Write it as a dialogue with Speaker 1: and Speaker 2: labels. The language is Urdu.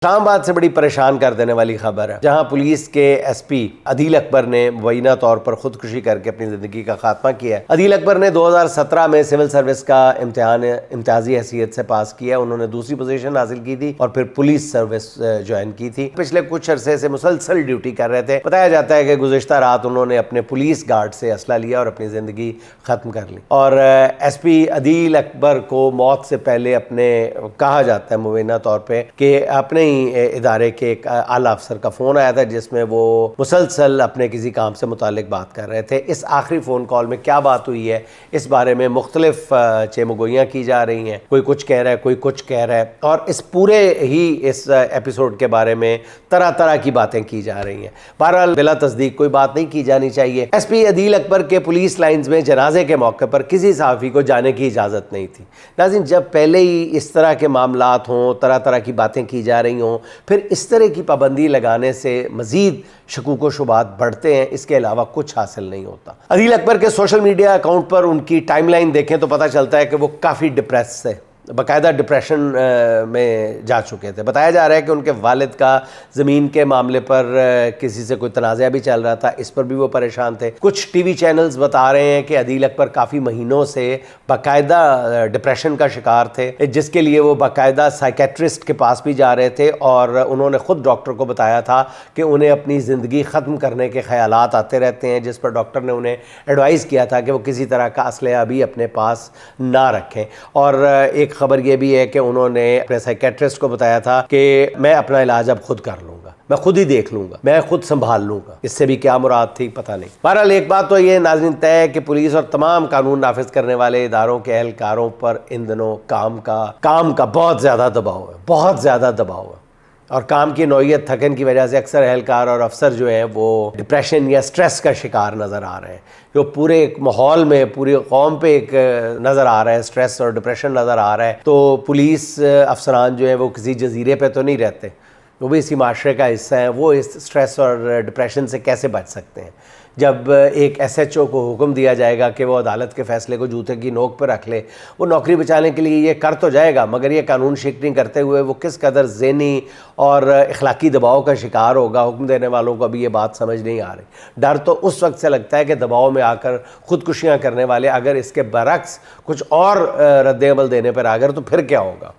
Speaker 1: اسلام آباد سے بڑی پریشان کر دینے والی خبر ہے، جہاں پولیس کے ایس پی عدیل اکبر نے مبینہ طور پر خودکشی کر کے اپنی زندگی کا خاتمہ کیا ہے۔ عدیل اکبر نے 2017 میں سول سروس کا امتحان امتیازی حیثیت سے پاس کیا، انہوں نے دوسری پوزیشن حاصل کی تھی اور پھر پولیس سروس جوائن کی تھی۔ پچھلے کچھ عرصے سے مسلسل ڈیوٹی کر رہے تھے۔ بتایا جاتا ہے کہ گزشتہ رات انہوں نے اپنے پولیس گارڈ سے اسلحہ لیا اور اپنی زندگی ختم کر لی، اور ایس پی عدیل اکبر کو موت سے پہلے اپنے کہا جاتا ہے مبینہ طور پہ کہ اپنے ادارے کے ایک اعلیٰ افسر کا فون آیا تھا جس میں وہ مسلسل اپنے کسی کام سے متعلق بات کر رہے تھے۔ اس آخری فون کال میں کیا بات ہوئی ہے اس بارے میں مختلف چیمگوئیاں کی جا رہی ہیں، کوئی کچھ کہہ رہا ہے، کوئی کچھ کہہ رہا ہے، اور اس پورے ہی اس ایپیسوڈ کے بارے میں طرح طرح کی باتیں کی جا رہی ہیں۔ بہرحال بلا تصدیق کوئی بات نہیں کی جانی چاہیے۔ ایس پی عدیل اکبر کے پولیس لائنز میں جنازے کے موقع پر کسی صحافی کو جانے کی اجازت نہیں تھی۔ ناظرین، جب پہلے ہی اس طرح کے معاملات ہوں، طرح طرح کی باتیں کی جا رہی ہوں، پھر اس طرح کی پابندی لگانے سے مزید شکوک و شبہات بڑھتے ہیں، اس کے علاوہ کچھ حاصل نہیں ہوتا۔ عدیل اکبر کے سوشل میڈیا اکاؤنٹ پر ان کی ٹائم لائن دیکھیں تو پتہ چلتا ہے کہ وہ کافی ڈپریس تھے، باقاعدہ ڈپریشن میں جا چکے تھے۔ بتایا جا رہا ہے کہ ان کے والد کا زمین کے معاملے پر کسی سے کوئی تنازعہ بھی چل رہا تھا، اس پر بھی وہ پریشان تھے۔ کچھ ٹی وی چینلز بتا رہے ہیں کہ عدیل اکبر کافی مہینوں سے باقاعدہ ڈپریشن کا شکار تھے، جس کے لیے وہ باقاعدہ سائیکیٹرسٹ کے پاس بھی جا رہے تھے، اور انہوں نے خود ڈاکٹر کو بتایا تھا کہ انہیں اپنی زندگی ختم کرنے کے خیالات آتے رہتے ہیں، جس پر ڈاکٹر نے انہیں ایڈوائز کیا تھا کہ وہ کسی طرح کا اسلحہ بھی اپنے پاس نہ رکھیں۔ اور ایک خبر یہ بھی ہے کہ انہوں نے اپنے سائیکیٹرسٹ کو بتایا تھا کہ میں اپنا علاج اب خود کر لوں گا، میں خود ہی دیکھ لوں گا، میں خود سنبھال لوں گا۔ اس سے بھی کیا مراد تھی پتہ نہیں۔ بہرحال ایک بات تو یہ ناظرین طے ہے کہ پولیس اور تمام قانون نافذ کرنے والے اداروں کے اہلکاروں پر ان دنوں کام کا بہت زیادہ دباؤ ہے، بہت زیادہ دباؤ ہے، اور کام کی نوعیت تھکن کی وجہ سے اکثر اہلکار اور افسر جو ہیں وہ ڈپریشن یا سٹریس کا شکار نظر آ رہے ہیں، جو پورے ایک ماحول میں پوری قوم پہ ایک نظر آ رہا ہے، سٹریس اور ڈپریشن نظر آ رہا ہے۔ تو پولیس افسران جو ہیں وہ کسی جزیرے پہ تو نہیں رہتے، وہ بھی اسی معاشرے کا حصہ ہیں، وہ اس سٹریس اور ڈپریشن سے کیسے بچ سکتے ہیں؟ جب ایک ایس ایچ او کو حکم دیا جائے گا کہ وہ عدالت کے فیصلے کو جوتے کی نوک پہ رکھ لے، وہ نوکری بچانے کے لیے یہ کر تو جائے گا، مگر یہ قانون شکنی کرتے ہوئے وہ کس قدر ذہنی اور اخلاقی دباؤ کا شکار ہوگا، حکم دینے والوں کو ابھی یہ بات سمجھ نہیں آ رہی۔ ڈر تو اس وقت سے لگتا ہے کہ دباؤ میں آ کر خودکشیاں کرنے والے اگر اس کے برعکس کچھ اور رد عمل دینے پر آ گئے تو پھر کیا ہوگا۔